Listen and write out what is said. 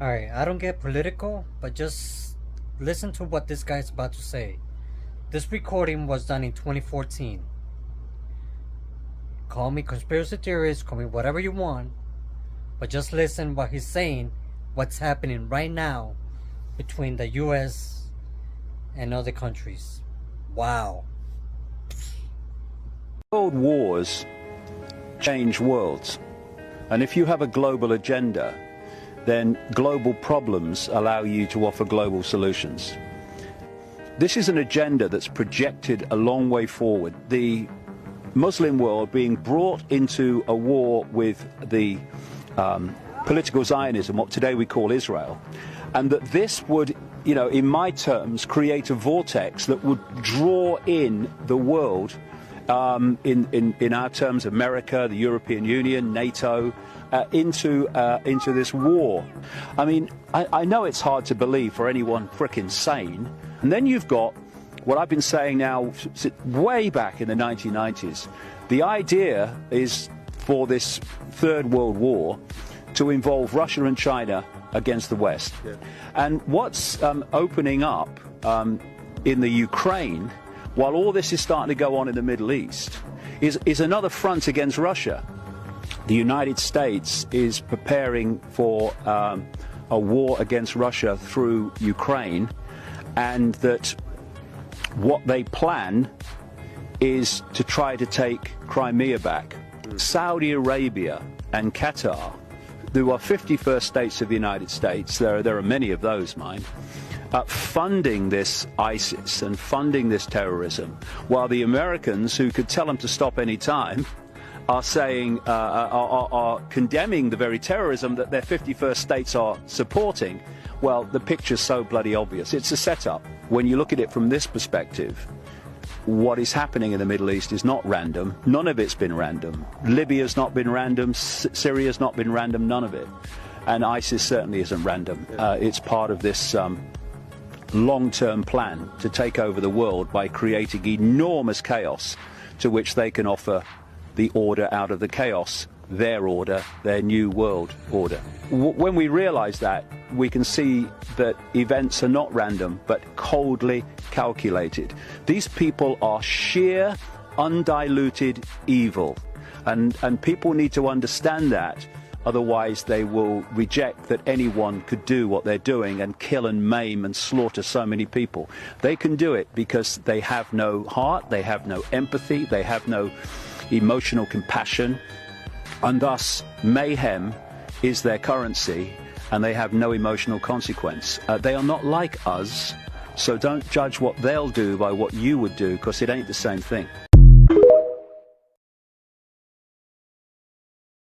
Alright, I don't get political, but just listen to what this guy's about to say. This recording was done in 2014. Call me conspiracy theorist, call me whatever you want, but just listen what he's saying, what's happening right now between the US and other countries. Wow. World wars change worlds, and if you have a global agenda, then global problems allow you to offer global solutions. This is an agenda that's projected a long way forward. The Muslim world being brought into a war with the political Zionism, what today we call Israel, and that this would, in my terms, create a vortex that would draw in the world, in our terms, America, the European Union, NATO, into this war. I mean, I know it's hard to believe for anyone frickin' sane. And then you've got what I've been saying now way back in the 1990s. The idea is for this Third World War to involve Russia and China against the West. Yeah. And what's opening up in the Ukraine, while all this is starting to go on in the Middle East, is another front against Russia. The United States is preparing for a war against Russia through Ukraine, and that what they plan is to try to take Crimea back. Saudi Arabia and Qatar, who are 51st states of the United States, there are many of those, mind, funding this ISIS and funding this terrorism, while the Americans, who could tell them to stop any time, are saying, are condemning the very terrorism that their 51st states are supporting. Well, the picture's so bloody obvious. It's a setup. When you look at it from this perspective, what is happening in the Middle East is not random. None of it's been random. Libya's not been random. Syria's not been random. None of it. And ISIS certainly isn't random. It's part of this long-term plan to take over the world by creating enormous chaos to which they can offer the order out of the chaos, their order, their new world order. When we realize that, we can see that events are not random, but coldly calculated. These people are sheer, undiluted evil. And people need to understand that. Otherwise, they will reject that anyone could do what they're doing and kill and maim and slaughter so many people. They can do it because they have no heart, they have no empathy, they have no emotional compassion, and thus mayhem is their currency, and they have no emotional consequence. They are not like us, so don't judge what they'll do by what you would do, because it ain't the same thing.